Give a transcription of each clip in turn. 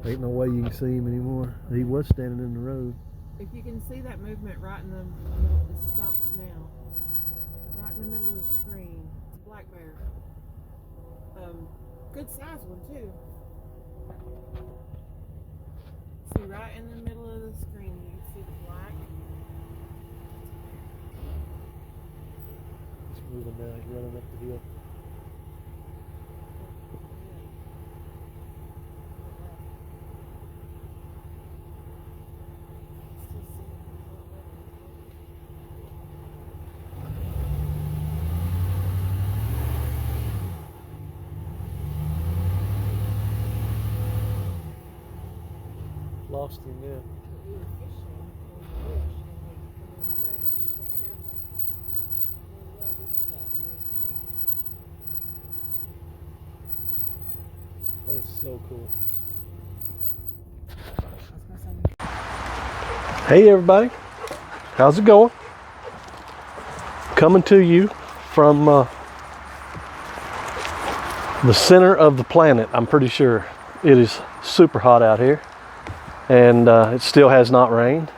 Ain't no way you can see him anymore. He was standing in the road. If you can see that movement right in the middle, it stopped now. Right in the middle of the screen. It's a black bear. Good size one too. See right in the middle of the screen, you see the black. He's moving now. He's running up the hill. Lost him, yeah. We were fishing in the bush and we come on the curb and he was right here on the road. This is Narrow Springs. That is so cool. Hey everybody, how's it going? Coming to you from the center of the planet. I'm pretty sure it is super hot out here. And it still has not rained.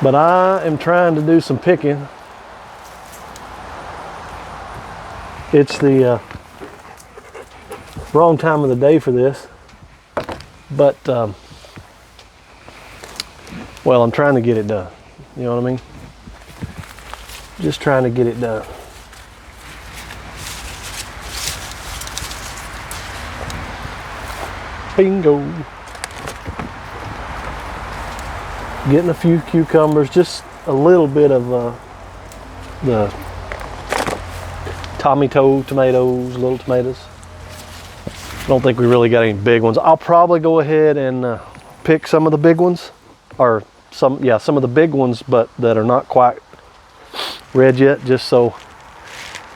But I am trying to do some picking. It's the wrong time of the day for this. But, well, I'm trying to get it done. You know what I mean? Just trying to get it done. Bingo. Getting a few cucumbers, just a little bit of the tomato tomatoes, little tomatoes. I don't think we really got any big ones. I'll probably go ahead and pick some of the big ones, or some of the big ones, but that are not quite red yet, just so,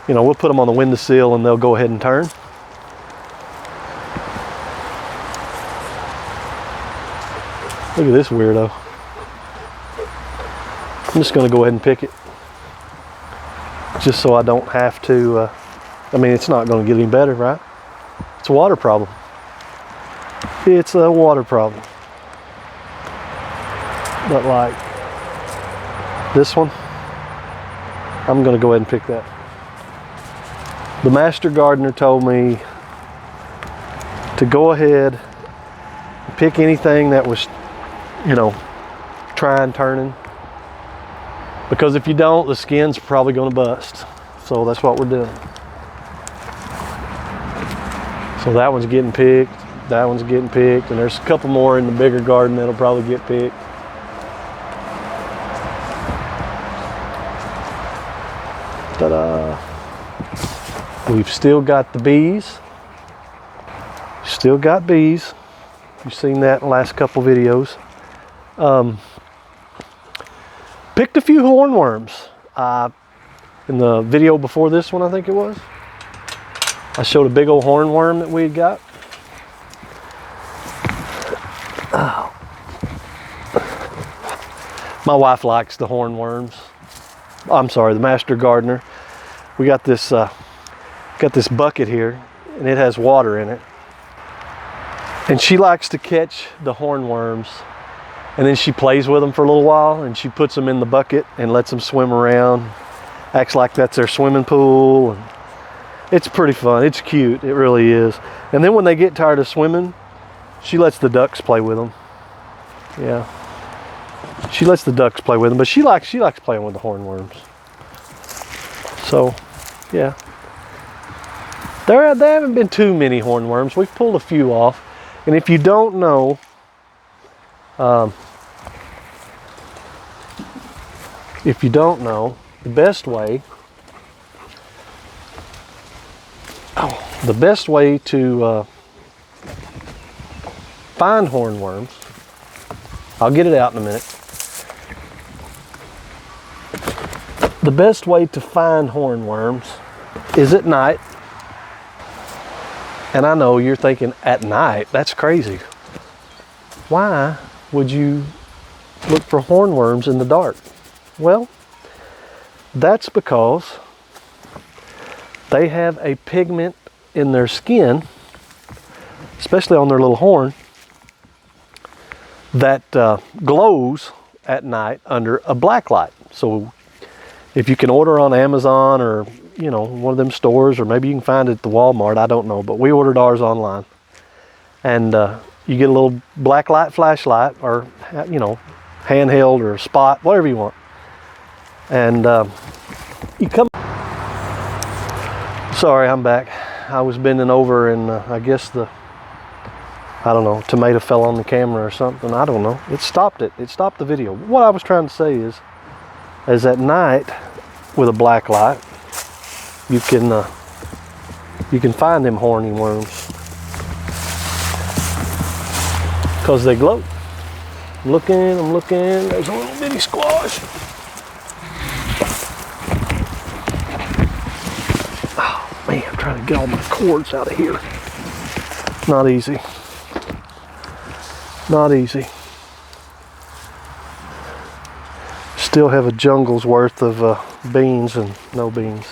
you know, we'll put them on the windowsill and they'll go ahead and turn. Look at this weirdo. I'm just going to go ahead and pick it, just so I don't have to, I mean, it's not going to get any better, right? It's a water problem. It's a water problem. But like this one, I'm going to go ahead and pick that. The master gardener told me to go ahead and pick anything that was, you know, trying turning. Because if you don't, the skin's probably going to bust. So that's what we're doing. So that one's getting picked, that one's getting picked, and there's a couple more in the bigger garden that'll probably get picked. Ta-da! We've still got the bees. Still got bees. You've seen that in the last couple videos. Picked a few hornworms. In the video before this one, I think it was, I showed a big old hornworm that we had got. Oh. My wife likes the hornworms. I'm sorry, the master gardener. We got this bucket here, and it has water in it. And she likes to catch the hornworms, and then she plays with them for a little while, and she puts them in the bucket and lets them swim around. Acts like that's their swimming pool. And it's pretty fun. It's cute. It really is. And then when they get tired of swimming, she lets the ducks play with them. Yeah. She lets the ducks play with them, but she likes playing with the hornworms. So, yeah. There haven't been too many hornworms. We've pulled a few off. And if you don't know, the best way to find hornworms, I'll get it out in a minute. The best way to find hornworms is at night. And I know you're thinking, at night? That's crazy. Why would you look for hornworms in the dark? Well, that's because they have a pigment in their skin especially on their little horn, that glows at night under a black light. So if you can order on Amazon or, you know, one of them stores, or maybe you can find it at the Walmart, I don't know, but we ordered ours online. And you get a little black light flashlight, or, you know, handheld or spot, whatever you want. And you come. Sorry, I'm back. I was bending over and I guess I don't know, tomato fell on the camera or something. I don't know. It stopped it. It stopped the video. What I was trying to say is at night with a black light, you can find them horny worms because they glow. I'm looking. There's a little bitty squash. Oh man, I'm trying to get all my cords out of here. Not easy. Not easy. Still have a jungle's worth of beans and no beans.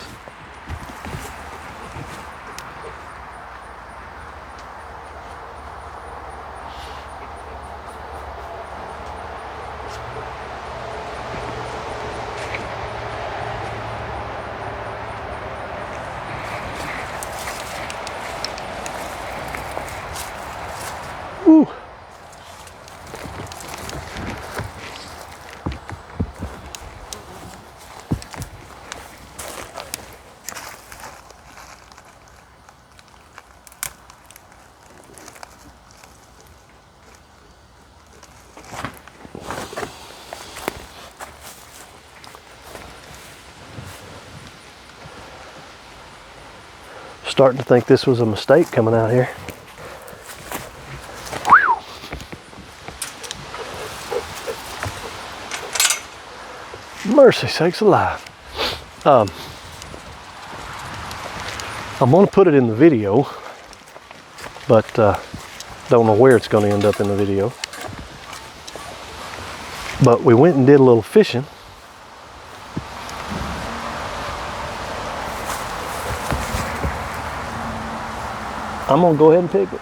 Ooh. Starting to think this was a mistake coming out here. Mercy sakes alive. I'm going to put it in the video, but don't know where it's going to end up in the video. But we went and did a little fishing. I'm going to go ahead and pick it.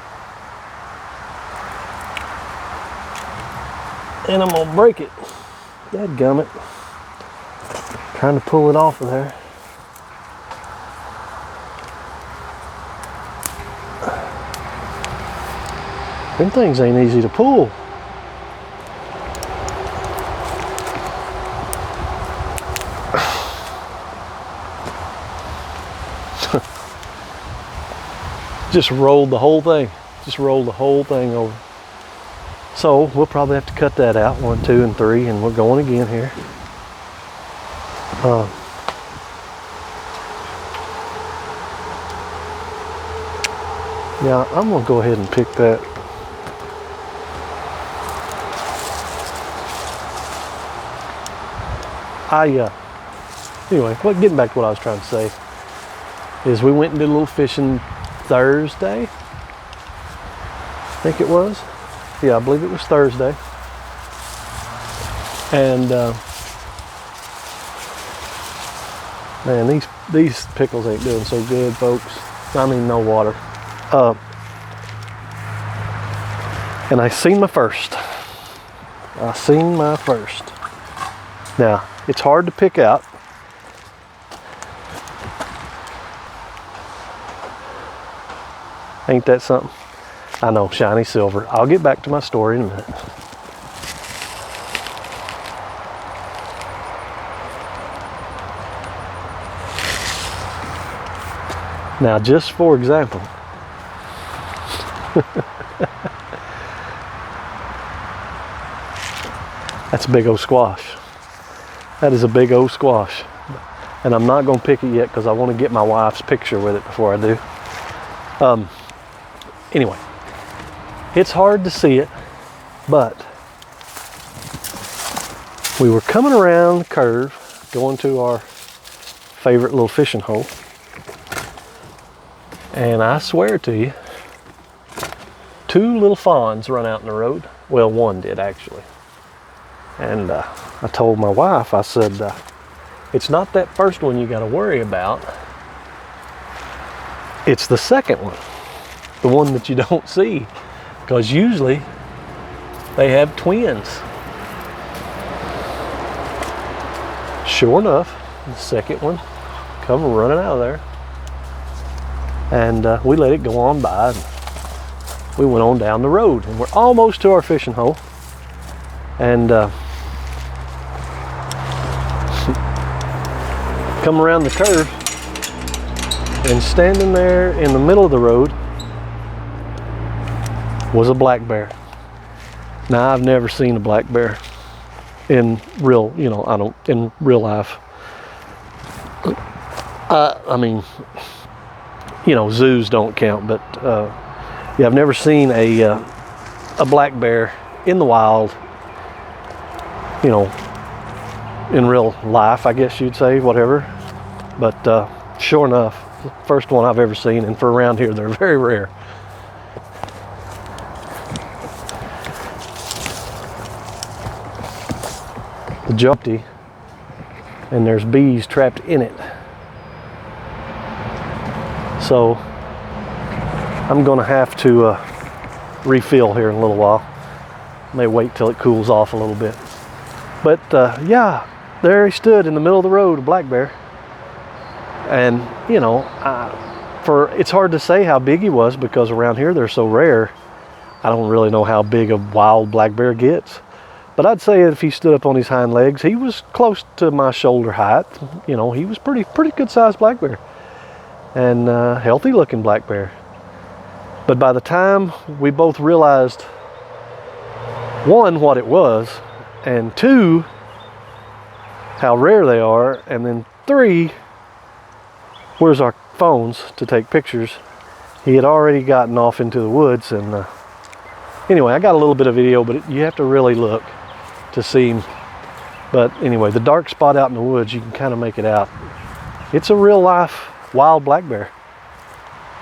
And I'm going to break it. Dadgummit. Trying to pull it off of there. Them things ain't easy to pull. Just rolled the whole thing. Just rolled the whole thing over. So we'll probably have to cut that out. 1, 2, and 3, and we're going again here. Yeah, I'm gonna go ahead and pick that. Anyway, getting back to what I was trying to say is we went and did a little fishing Thursday. I think it was. Yeah, I believe it was Thursday. And man, these pickles ain't doing so good, folks. I mean, no water. And I seen my first. Now, it's hard to pick out. Ain't that something? I know, shiny silver. I'll get back to my story in a minute. Now, just for example, that's a big old squash. That is a big old squash. And I'm not going to pick it yet because I want to get my wife's picture with it before I do. Anyway, it's hard to see it, but we were coming around the curve, going to our favorite little fishing hole. And I swear to you, 2 little fawns run out in the road. Well, one did actually. And I told my wife, I said, it's not that first one you got to worry about. It's the second one. the one that you don't see, because usually they have twins. Sure enough, the second one come running out of there, and we let it go on by, and we went on down the road, and we're almost to our fishing hole, and come around the curve, and standing there in the middle of the road was a black bear. Now, I've never seen a black bear in real, in real life. I mean, zoos don't count, but yeah, I've never seen a black bear in the wild, in real life, I guess you'd say, whatever. But sure enough, first one I've ever seen, and for around here, they're very rare. The jumpy, and there's bees trapped in it. So I'm gonna have to refill here in a little while. May wait till it cools off a little bit. But yeah, there he stood in the middle of the road, a black bear. And it's hard to say how big he was, because around here they're so rare. I don't really know how big a wild black bear gets. But I'd say if he stood up on his hind legs, he was close to my shoulder height. He was pretty good sized black bear, and healthy looking black bear. But by the time we both realized, one, what it was, and two, how rare they are, and then three, where's our phones to take pictures, he had already gotten off into the woods. And anyway, I got a little bit of video, but you have to really look to see him. But anyway, the dark spot out in the woods, you can kind of make it out. It's a real life wild black bear,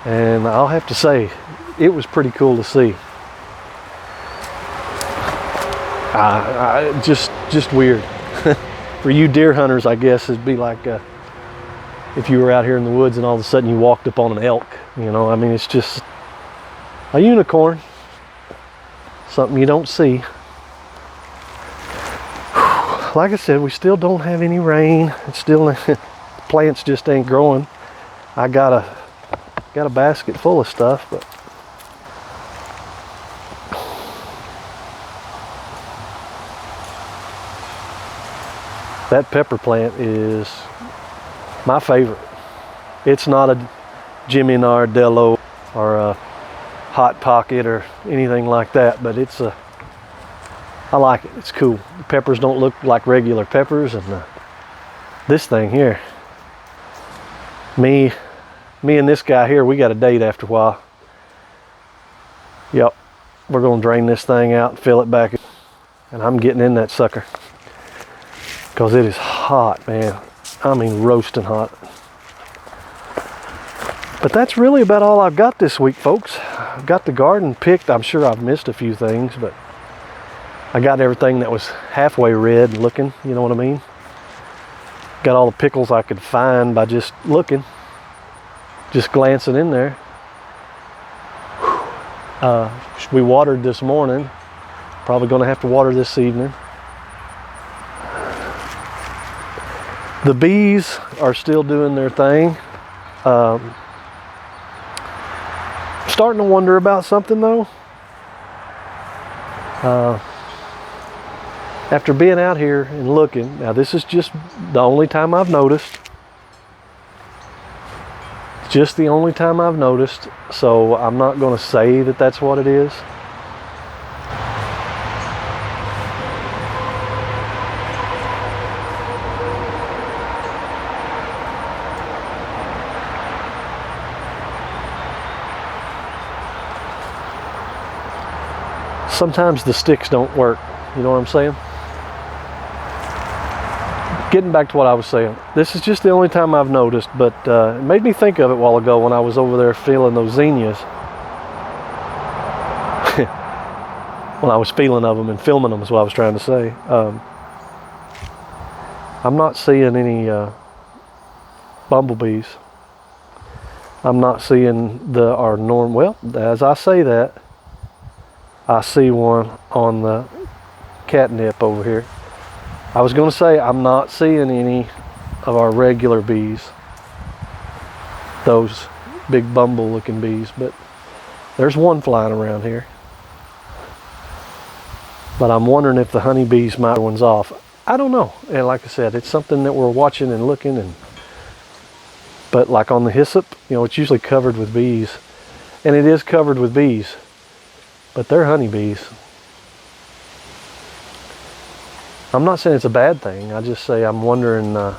and I'll have to say, it was pretty cool to see. Just weird. For you deer hunters, I guess it'd be like if you were out here in the woods and all of a sudden you walked up on an elk. I mean, it's just a unicorn, something you don't see. Like I said, we still don't have any rain. It's still plants just ain't growing. I got a basket full of stuff, but that pepper plant is my favorite. It's not a Jimmy Nardello or a Hot Pocket or anything like that, but I like it. It's cool. The peppers don't look like regular peppers, and this thing here, me and this guy here, we got a date after a while. Yep, we're gonna drain this thing out and fill it back, and I'm getting in that sucker, because it is hot, man. I mean, roasting hot. But that's really about all I've got this week, folks. I've got the garden picked. I'm sure I've missed a few things, but I got everything that was halfway red looking, you know what I mean? Got all the pickles I could find by just looking, just glancing in there. We watered this morning. Probably gonna have to water this evening. The bees are still doing their thing. Starting to wonder about something though. After being out here and looking, now this is just the only time I've noticed. Just the only time I've noticed, so I'm not going to say that that's what it is. Sometimes the sticks don't work, you know what I'm saying? Getting back to what I was saying, this is just the only time I've noticed, but it made me think of it a while ago when I was over there feeling those zinnias. When I was feeling of them and filming them is what I was trying to say. I'm not seeing any bumblebees. I'm not seeing our norm. Well, as I say that, I see one on the catnip over here. I was going to say I'm not seeing any of our regular bees, those big bumble looking bees, but there's one flying around here. But I'm wondering if the honeybees might ones off. I don't know. And like I said, it's something that we're watching and looking. But like on the hyssop, you know, it's usually covered with bees. And it is covered with bees. But they're honeybees. I'm not saying it's a bad thing. I just say I'm wondering, you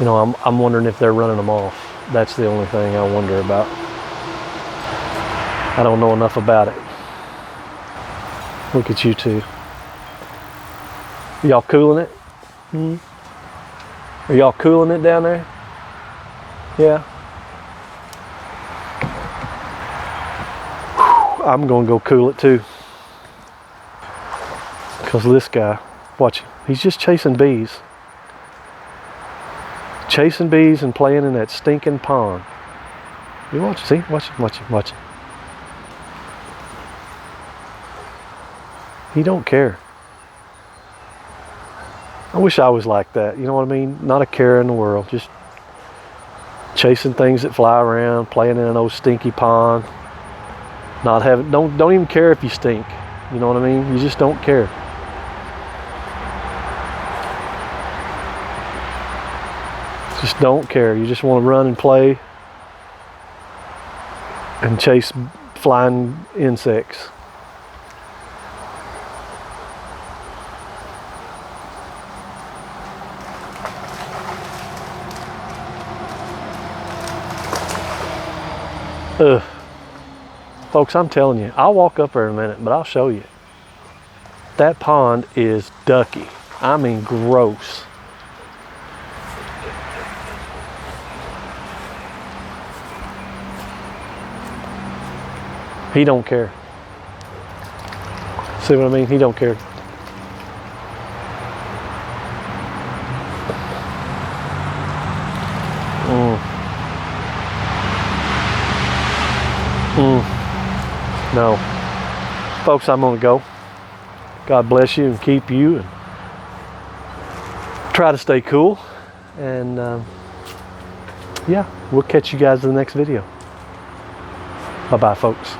know, I'm wondering if they're running them off. That's the only thing I wonder about. I don't know enough about it. Look at you two. Y'all cooling it? Are y'all cooling it down there? Yeah. I'm gonna go cool it too. Because this guy, watch him, he's just chasing bees. Chasing bees and playing in that stinking pond. You watch, see? Watch him, watch him, watch him. He don't care. I wish I was like that, you know what I mean? Not a care in the world, just chasing things that fly around, playing in an old stinky pond. Not having, don't even care if you stink. You know what I mean? You just don't care. Just don't care. You just want to run and play and chase flying insects. Ugh. Folks, I'm telling you, I'll walk up there in a minute, but I'll show you. That pond is ducky. I mean, gross. He don't care. See what I mean? He don't care. No. Folks, I'm gonna go. God bless you and keep you, and try to stay cool. And yeah, we'll catch you guys in the next video. Bye-bye, folks.